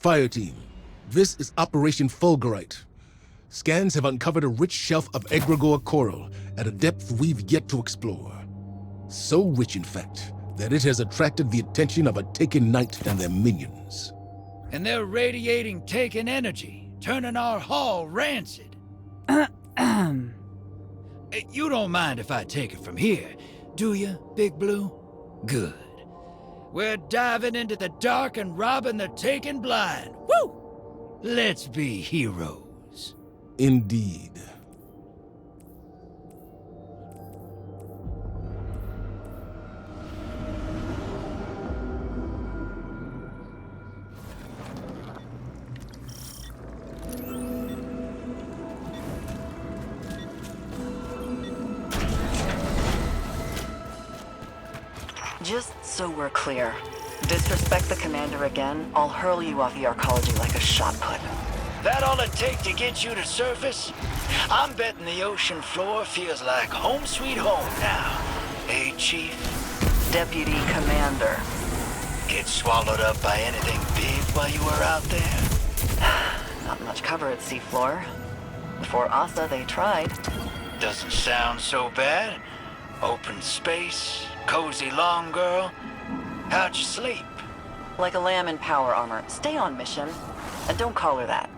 Fire team, this is Operation Fulgurite. Scans have uncovered a rich shelf of egregore coral at a depth we've yet to explore. So rich, in fact, that it has attracted the attention of a Taken Knight and their minions. And they're radiating Taken energy, turning our hall rancid. You don't mind if I take it from here, do you, Big Blue? Good. We're diving into the dark and robbing the Taken blind. Woo! Let's be heroes. Indeed. Just so we're clear, disrespect the commander again, I'll hurl you off the arcology like a shot put. That all it take to get you to surface? I'm betting the ocean floor feels like home sweet home now. Hey, Chief? Deputy Commander. Get swallowed up by anything big while you were out there? Not much cover at seafloor. Before Asa, they tried. Doesn't sound so bad. Open space, cozy long girl. How'd you sleep? Like a lamb in power armor. Stay on mission. And don't call her that.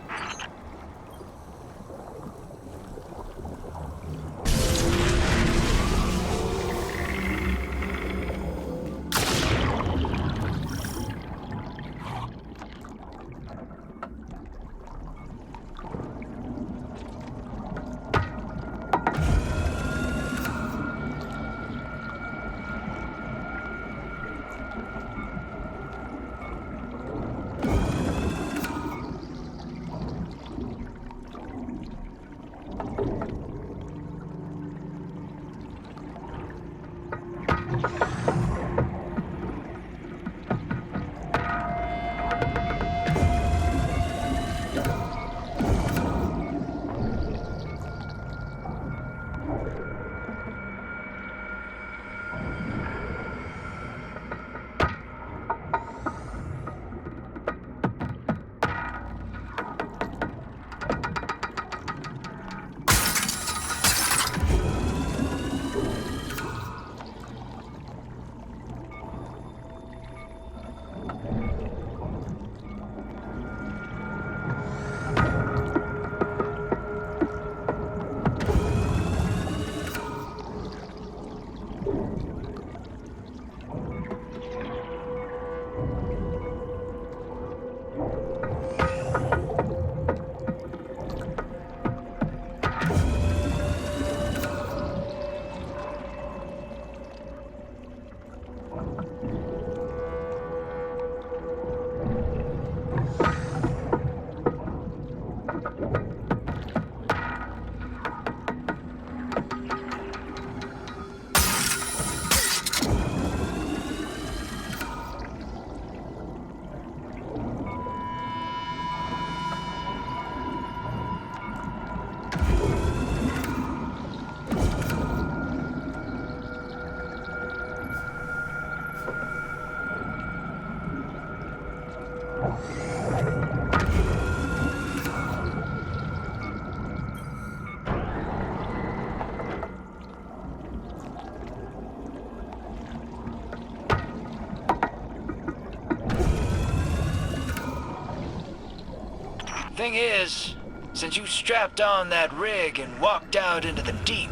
Thing is, since you strapped on that rig and walked out into the deep,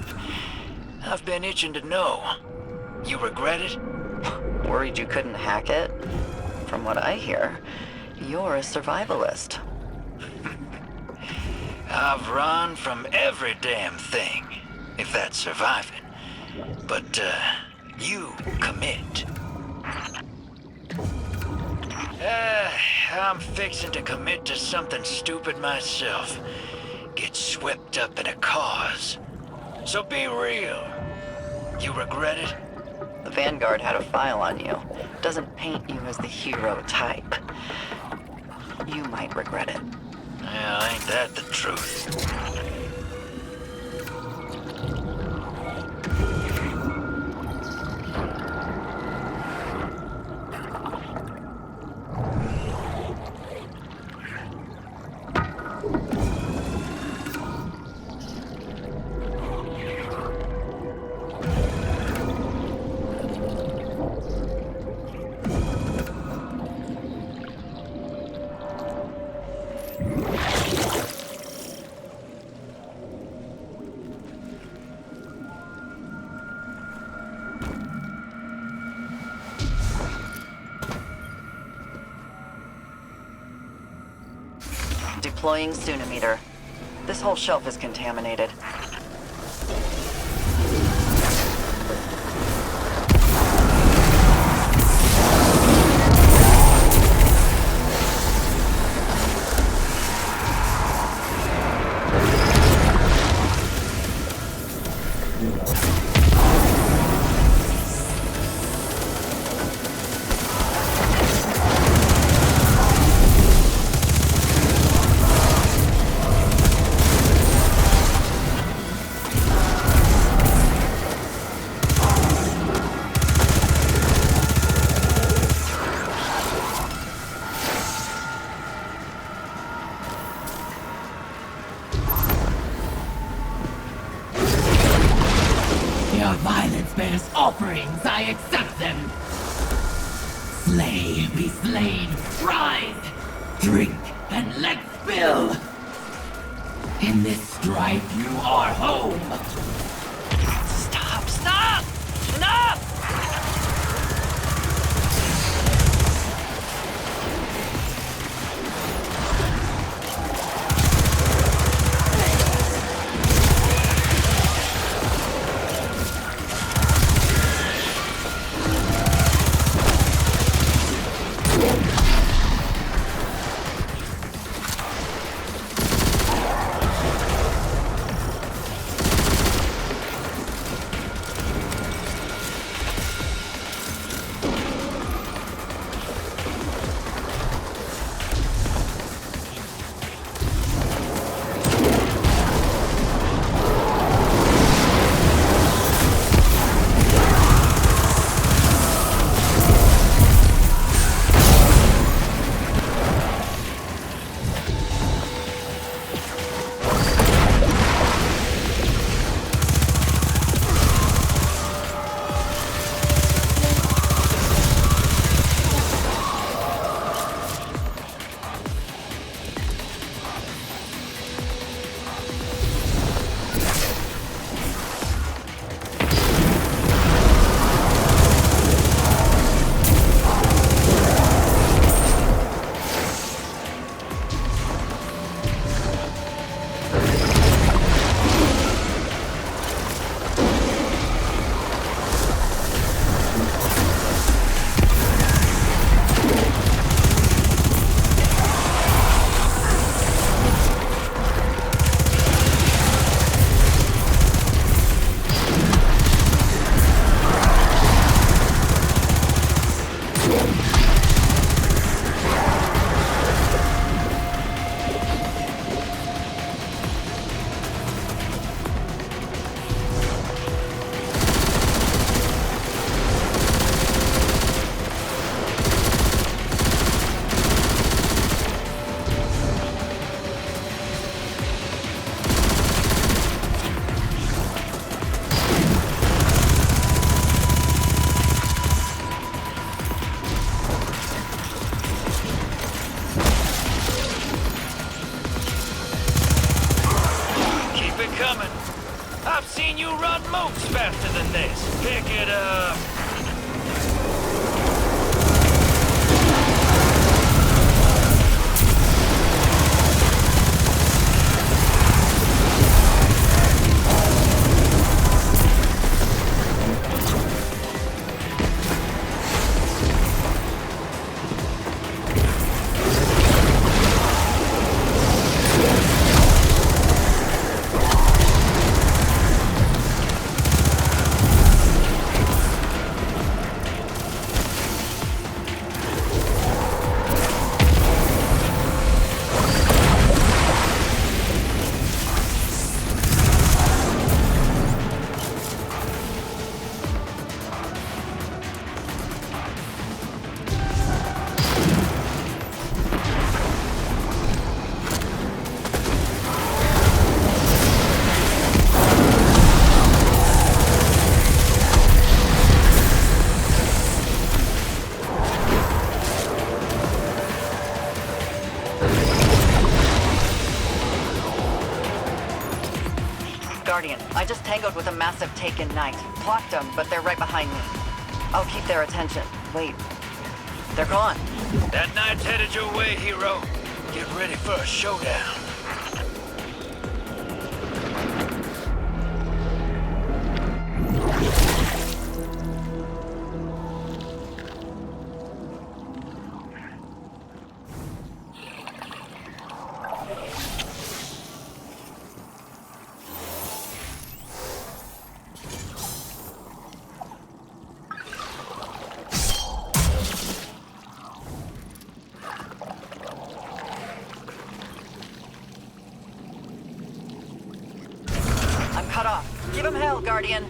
I've been itching to know. You regret it? Worried you couldn't hack it? From what I hear, you're a survivalist. I've run from every damn thing, if that's surviving. But, you commit. I'm fixing to commit to something stupid myself. Get swept up in a cause. So be real. You regret it? The Vanguard had a file on you. Doesn't paint you as the hero type. You might regret it. Well, ain't that the truth? Deploying Sunimeter. This whole shelf is contaminated. Your violence bears offerings, I accept them. Slay, be slain, rise, drink, and let spill. In this strife you are home. Stop! Stop! Enough! I've seen you run moats faster than this. Pick it up. Guardian, I just tangoed with a massive Taken Knight. Clocked them, but they're right behind me. I'll keep their attention. Wait. They're gone. That knight's headed your way, hero. Get ready for a showdown. I'm cut off. Give him hell, Guardian.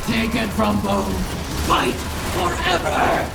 Taken from Bone. Fight forever!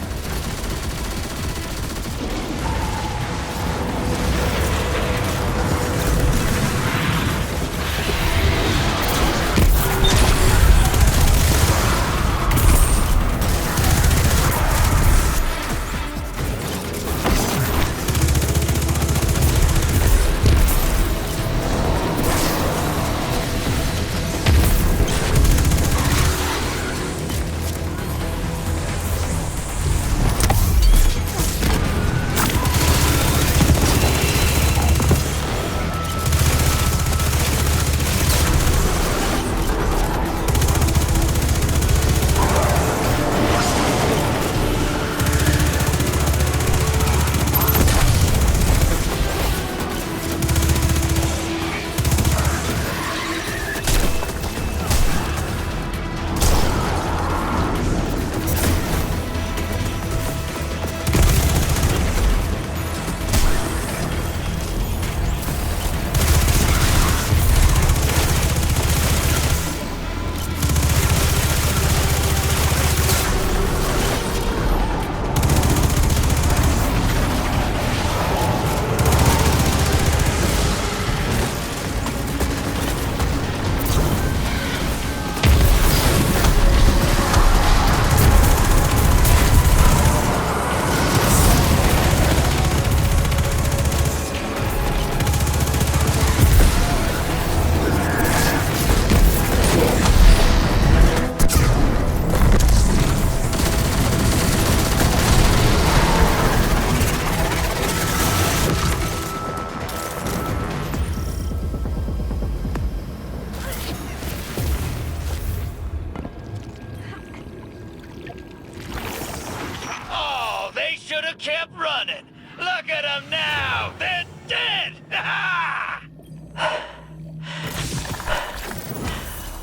kept running. Look at them now! They're dead!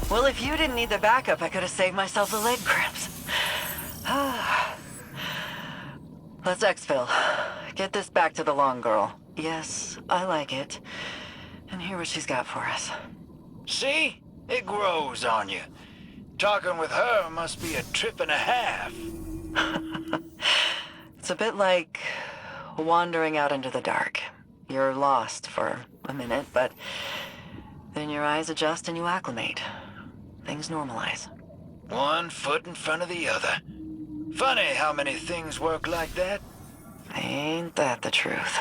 Well, if you didn't need the backup, I could have saved myself the leg cramps. Let's exfil. Get this back to the long girl. Yes, I like it. And hear what she's got for us. See? It grows on you. Talking with her must be a trip and a half. It's a bit like wandering out into the dark. You're lost for a minute, but then your eyes adjust and you acclimate. Things normalize. One foot in front of the other. Funny how many things work like that. Ain't that the truth?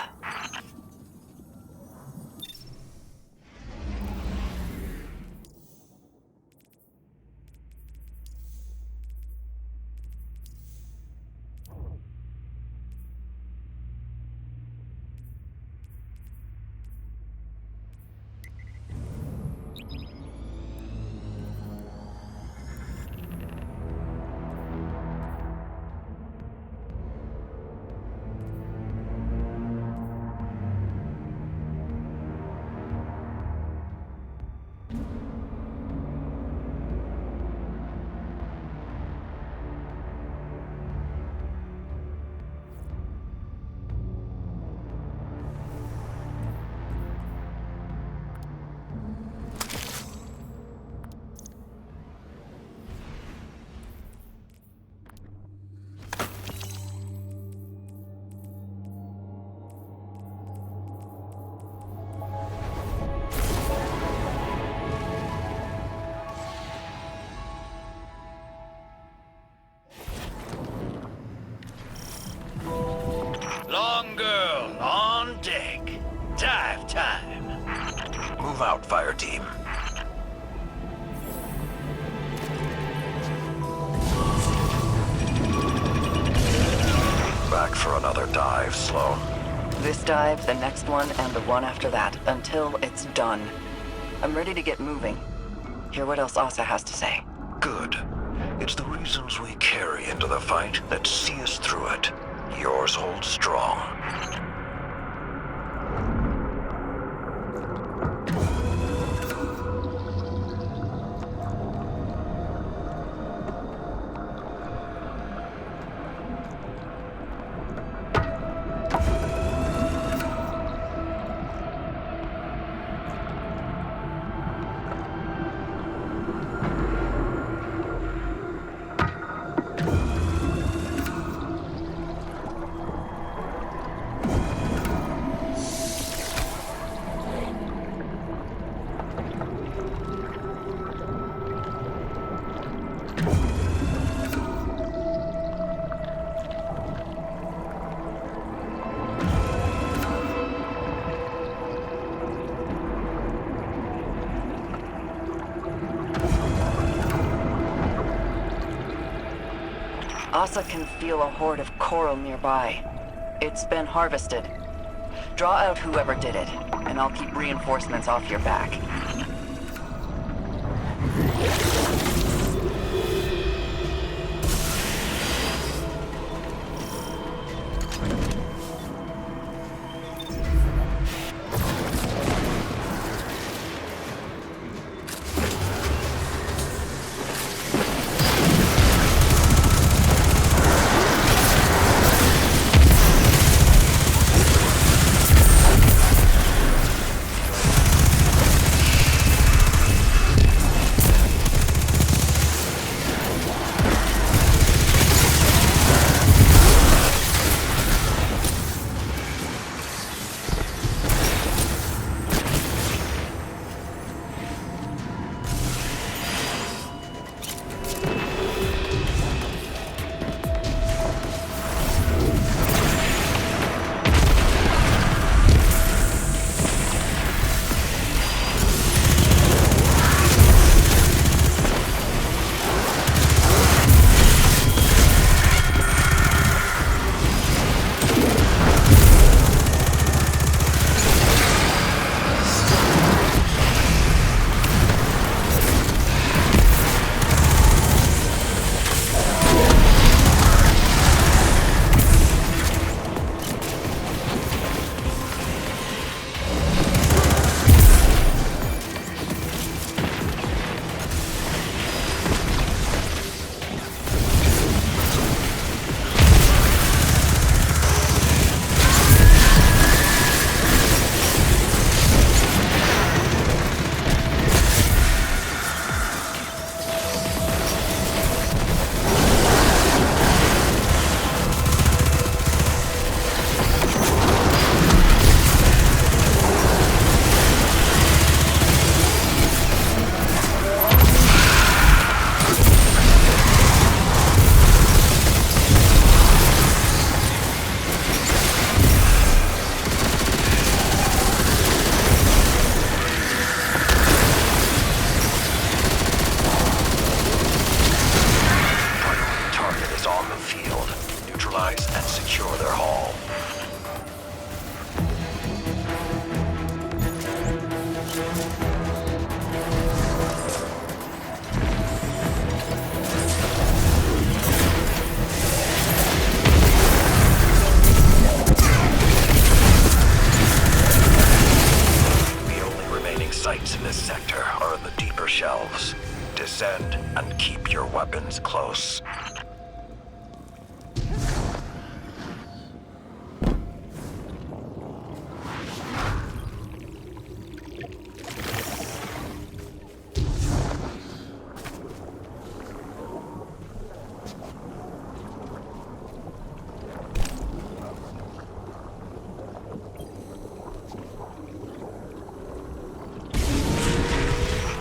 Long girl, on deck. Dive time. Move out, fire team. Back for another dive, Sloan. This dive, the next one, and the one after that, until it's done. I'm ready to get moving. Hear what else Asa has to say. Good. It's the reasons we carry into the fight that see us through it. Yours holds strong. Asa can feel a horde of coral nearby. It's been harvested. Draw out whoever did it, and I'll keep reinforcements off your back. yourselves. Descend and keep your weapons close.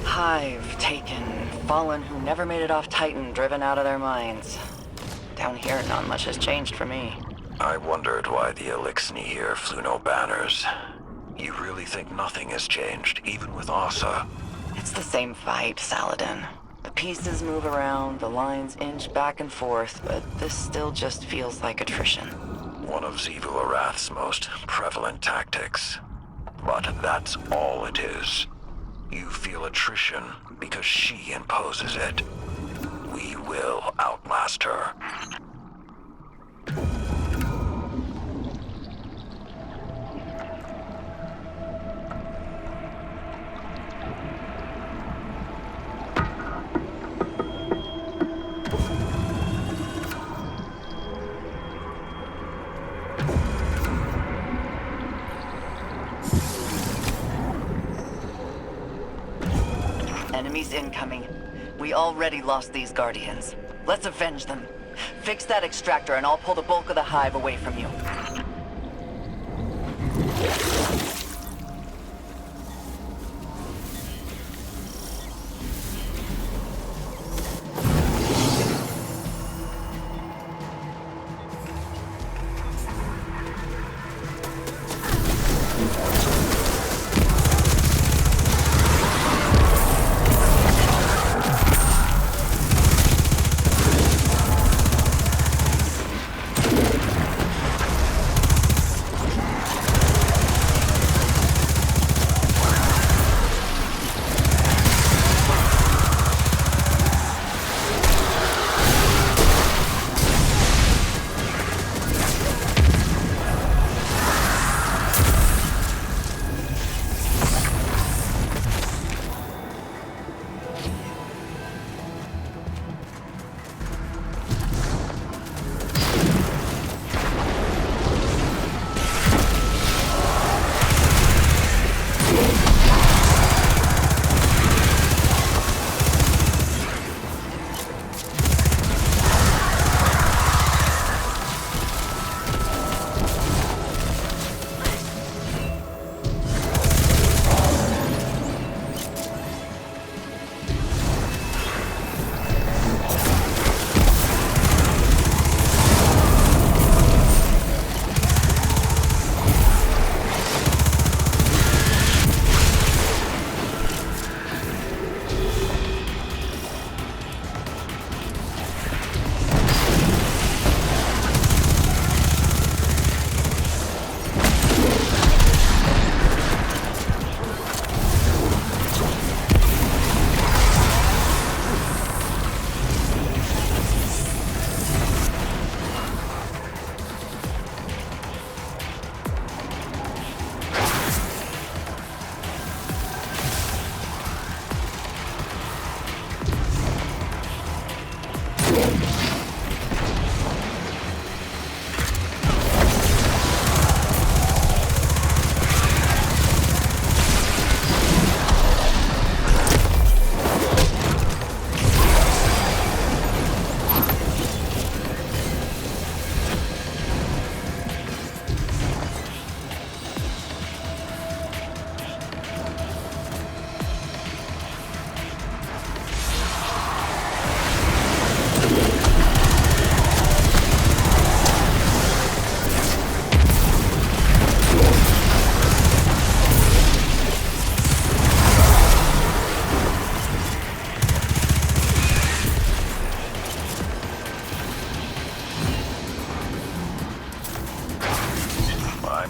Hive taken. Fallen who never made it off Titan, driven out of their minds. Down here, not much has changed for me. I wondered why the Elixni here flew no banners. You really think nothing has changed, even with Asa? It's the same fight, Saladin. The pieces move around, the lines inch back and forth, but this still just feels like attrition. One of Xivu Arath's most prevalent tactics. But that's all it is. You feel attrition because she imposes it. We will outlast her. Enemies incoming. We already lost these Guardians. Let's avenge them. Fix that extractor and I'll pull the bulk of the Hive away from you.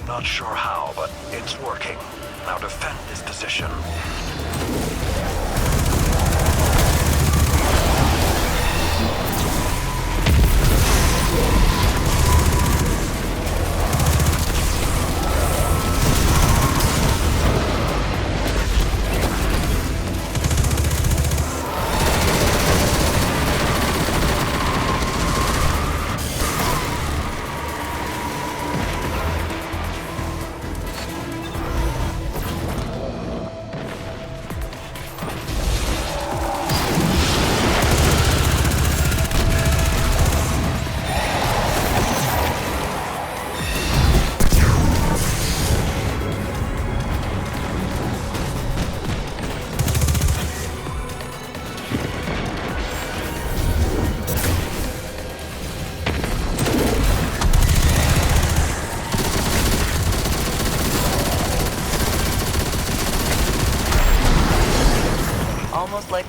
Not sure how, but it's working. Now defend this position.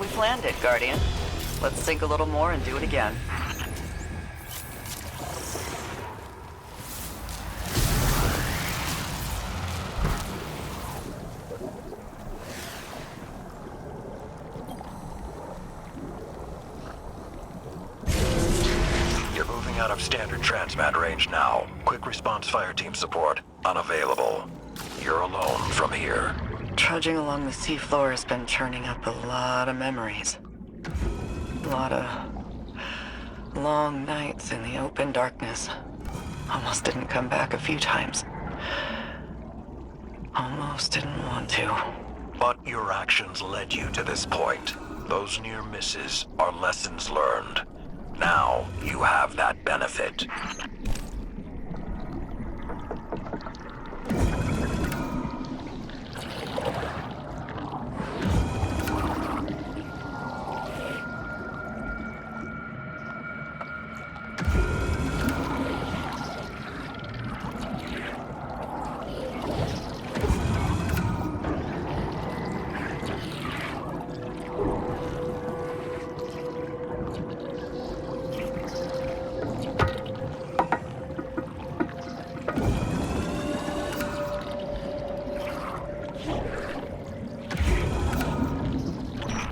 we planned it, Guardian. Let's sink a little more and do it again. You're moving out of standard transmat range now. Quick response fire team support unavailable. You're alone from here. Trudging along the seafloor has been churning up a lot of memories. A lot of long nights in the open darkness. Almost didn't come back a few times. Almost didn't want to. But your actions led you to this point. Those near misses are lessons learned. Now you have that benefit.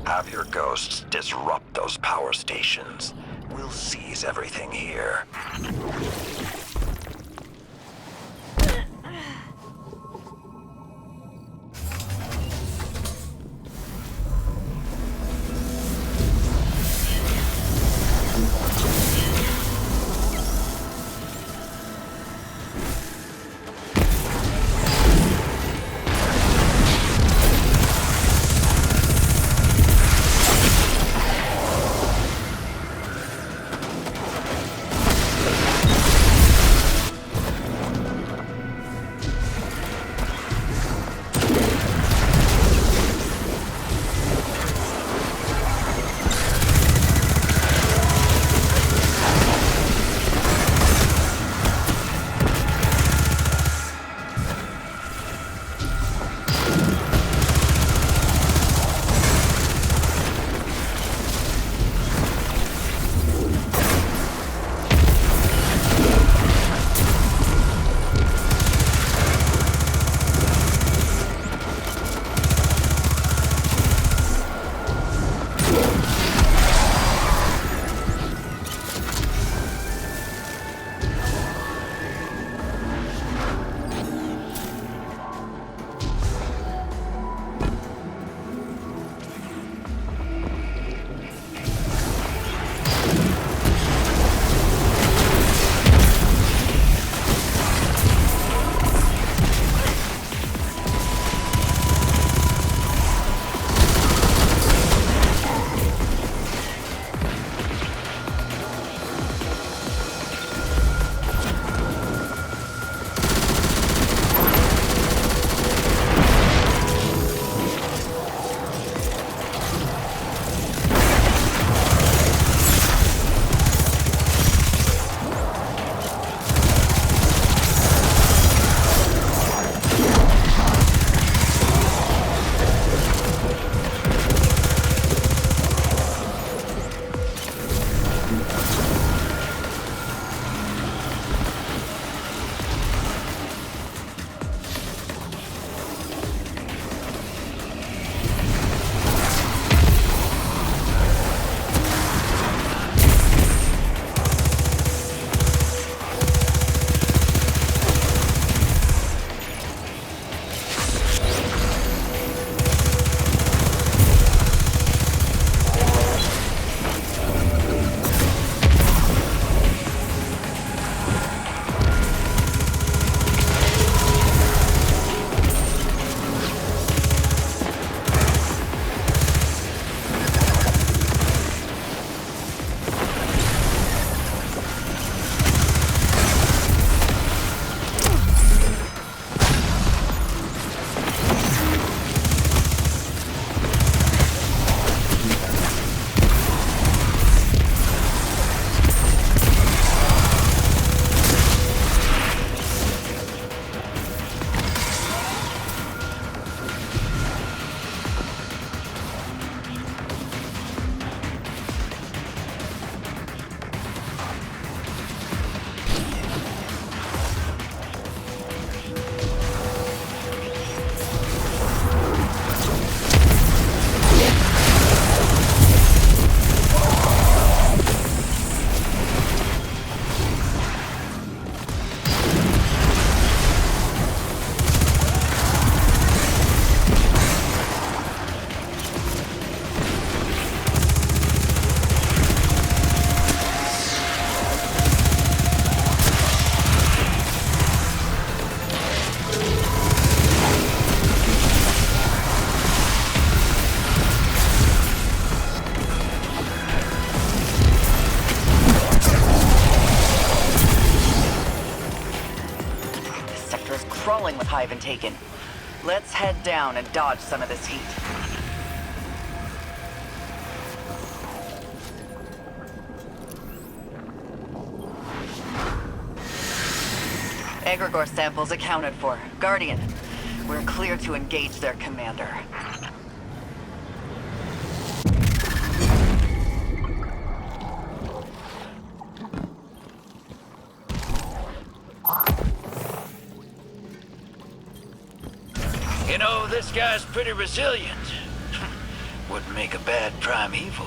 Have your ghosts disrupt those power stations. We'll seize everything here. crawling with Hive and Taken. Let's head down and dodge some of this heat. Egregore samples accounted for. Guardian, we're clear to engage their commander. You know, this guy's pretty resilient. Wouldn't make a bad primeval.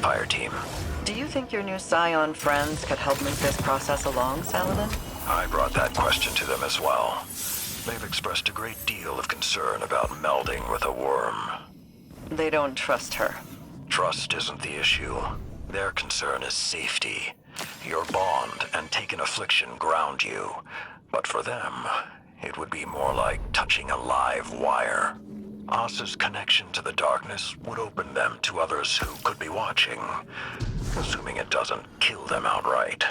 Empire team. Do you think your new Scion friends could help move this process along, Saladin? I brought that question to them as well. They've expressed a great deal of concern about melding with a worm. They don't trust her. Trust isn't the issue. Their concern is safety. Your bond and taken affliction ground you. But for them, it would be more like touching a live wire. Asa's connection to the darkness would open them to others who could be watching, assuming it doesn't kill them outright.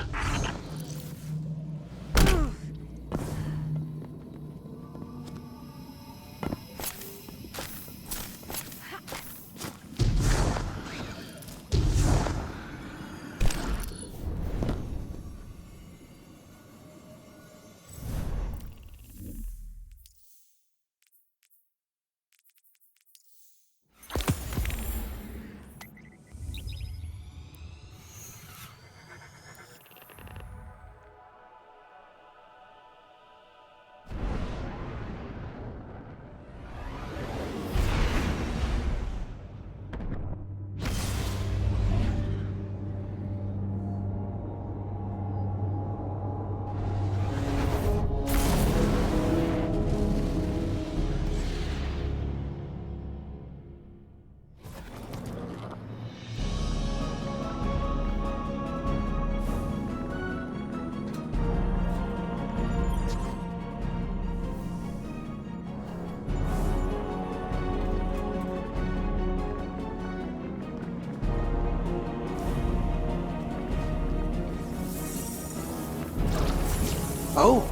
Oh,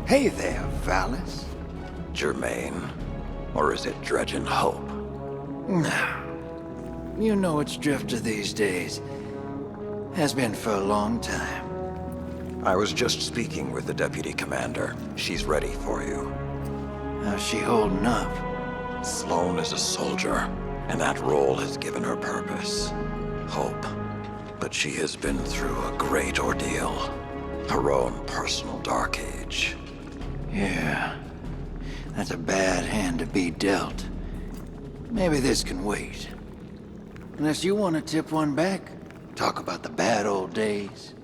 hey there, Valis. Germain, or is it Dredgen Hope? You know it's Drifter these days. Has been for a long time. I was just speaking with the Deputy Commander. She's ready for you. How's she holding up? Sloane is a soldier, and that role has given her purpose. Hope. But she has been through a great ordeal. Her own personal dark age. Yeah. That's a bad hand to be dealt. Maybe this can wait. Unless you want to tip one back. Talk about the bad old days.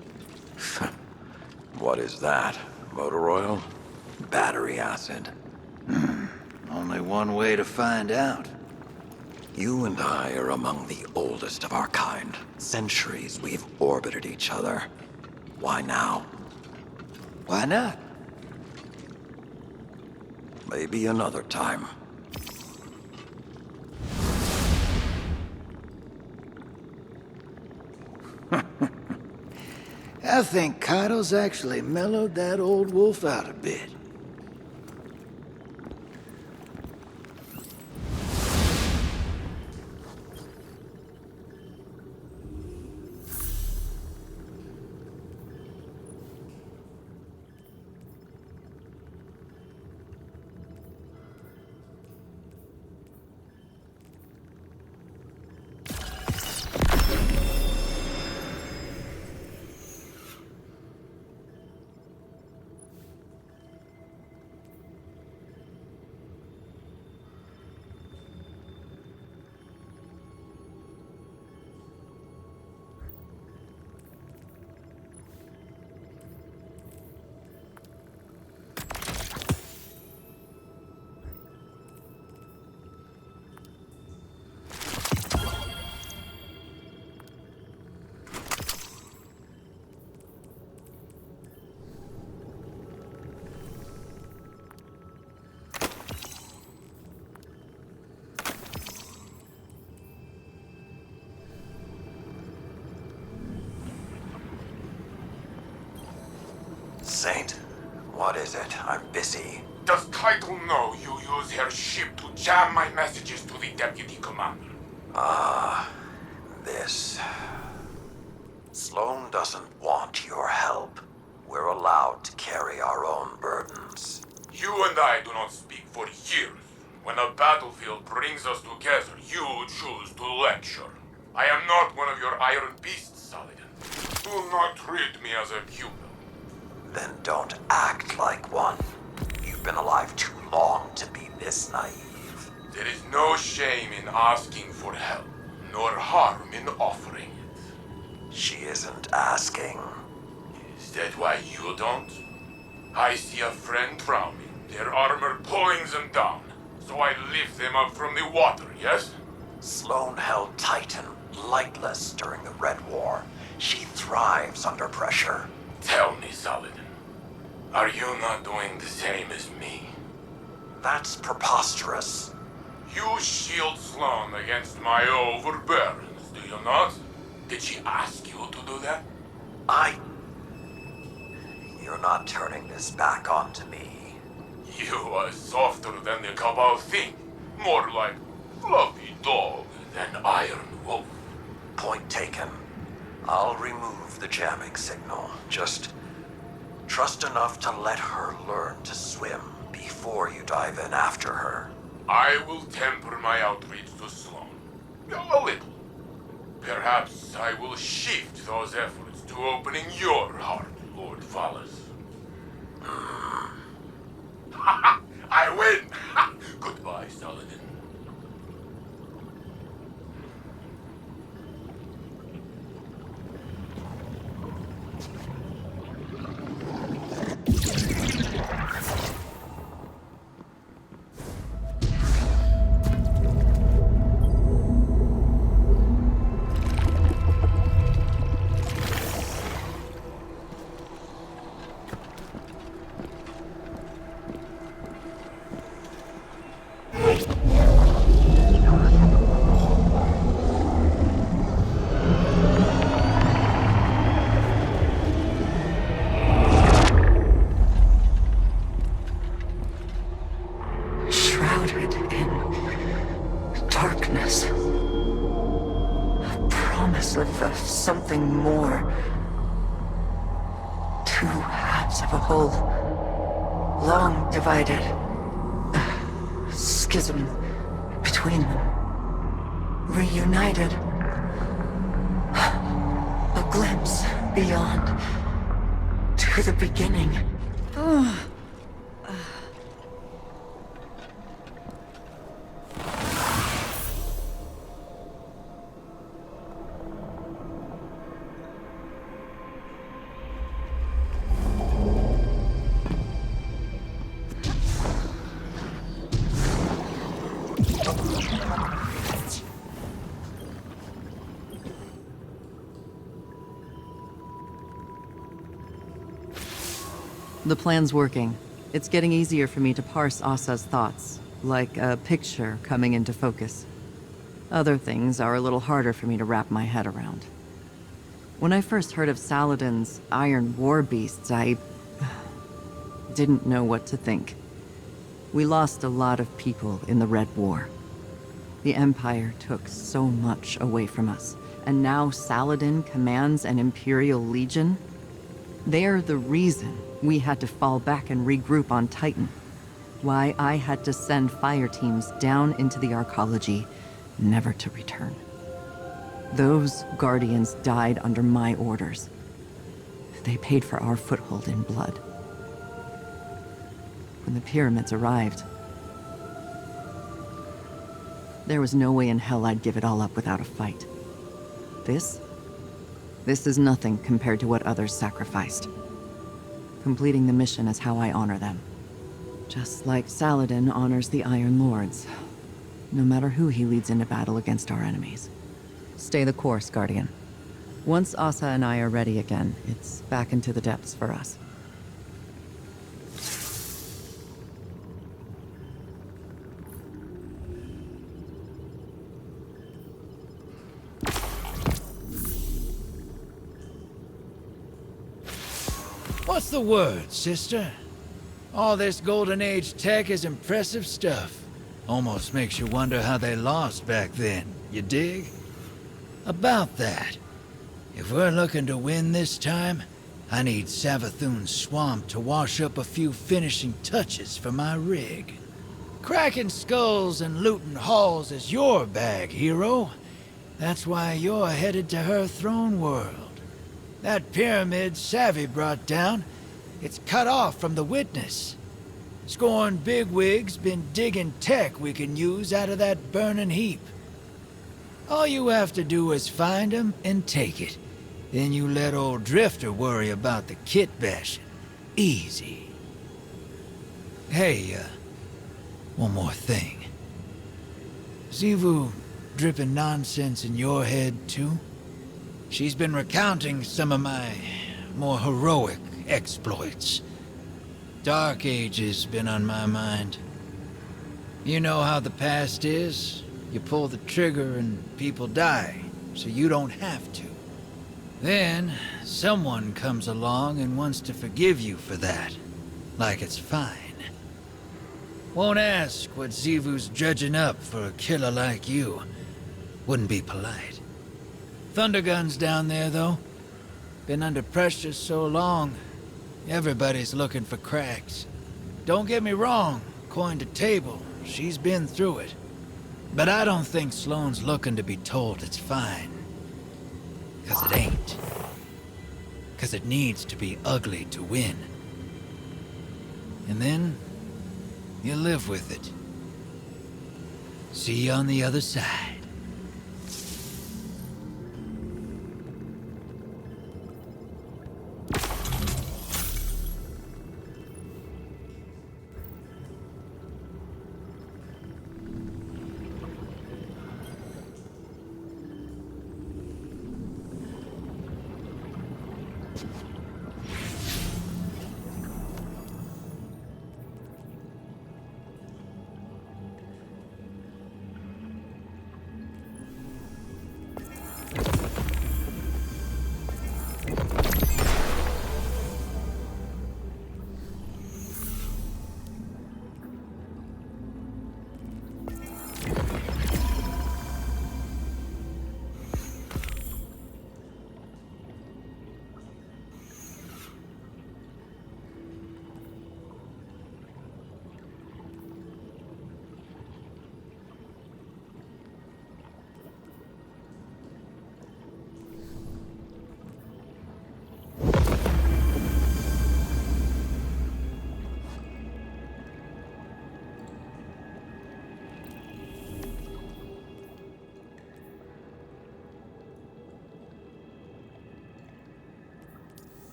What is that? Motor oil? Battery acid? Only one way to find out. You and I are among the oldest of our kind. Centuries we've orbited each other. Why now? Why not? Maybe another time. I think Kaido's actually mellowed that old wolf out a bit. Saint, what is it? I'm busy. Does Kaido know you use her ship to jam my messages to the Deputy Commander? This. Sloane doesn't want your help. We're allowed to carry our own burdens. You and I do not speak for years. When a battlefield brings us together, you choose to lecture. I am not one of your iron beasts, Saladin. Do not treat me as a pupil. Then don't act like one. You've been alive too long to be this naive. There is no shame in asking for help, nor harm in offering it. She isn't asking. Is that why you don't? I see a friend drowning, their armor pulling them down, so I lift them up from the water, yes? Sloane held Titan lightless during the Red War. She thrives under pressure. Tell me, Saladin, are you not doing the same as me? That's preposterous. You shield Sloane against my overbearings, do you not? Did she ask you to do that? You're not turning this back onto me. You are softer than the Cabal think. More like fluffy dog than iron wolf. Point taken. I'll remove the jamming signal. Just trust enough to let her learn to swim before you dive in after her. I will temper my outreach to Sloane. A little. Perhaps I will shift those efforts to opening your heart, Lord Valas. I win! Goodbye, Saladin. Shrouded in darkness. A promise of something more. Two halves of a whole, long divided. A schism between them. Reunited. A glimpse beyond. To the beginning. The plan's working. It's getting easier for me to parse Asa's thoughts, like a picture coming into focus. Other things are a little harder for me to wrap my head around. When I first heard of Saladin's Iron War Beasts, I didn't know what to think. We lost a lot of people in the Red War. The Empire took so much away from us, and now Saladin commands an Imperial Legion? They're the reason we had to fall back and regroup on Titan. Why I had to send fire teams down into the Arcology, never to return. Those Guardians died under my orders. They paid for our foothold in blood. When the pyramids arrived, there was no way in hell I'd give it all up without a fight. This is nothing compared to what others sacrificed. Completing the mission is how I honor them. Just like Saladin honors the Iron Lords, no matter who he leads into battle against our enemies. Stay the course, Guardian. Once Asa and I are ready again, it's back into the depths for us. What's the word, sister? All this Golden Age tech is impressive stuff. Almost makes you wonder how they lost back then, you dig? About that, if we're looking to win this time, I need Savathun's swamp to wash up a few finishing touches for my rig. Cracking skulls and looting halls is your bag, hero. That's why you're headed to her throne world. That pyramid Savvy brought down, it's cut off from the witness. Scorn bigwigs been digging tech we can use out of that burning heap. All you have to do is find 'em and take it. Then you let old Drifter worry about the kit bashing. Easy. Hey, one more thing. Xivu dripping nonsense in your head, too? She's been recounting some of my more heroic exploits. Dark Age's been on my mind. You know how the past is. You pull the trigger and people die, so you don't have to. Then, someone comes along and wants to forgive you for that, like it's fine. Won't ask what Xivu's dredging up for a killer like you. Wouldn't be polite. Thundergun's down there, though. Been under pressure so long, everybody's looking for cracks. Don't get me wrong, coin to table, she's been through it. But I don't think Sloane's looking to be told it's fine. 'Cause it ain't. 'Cause it needs to be ugly to win. And then, you live with it. See you on the other side.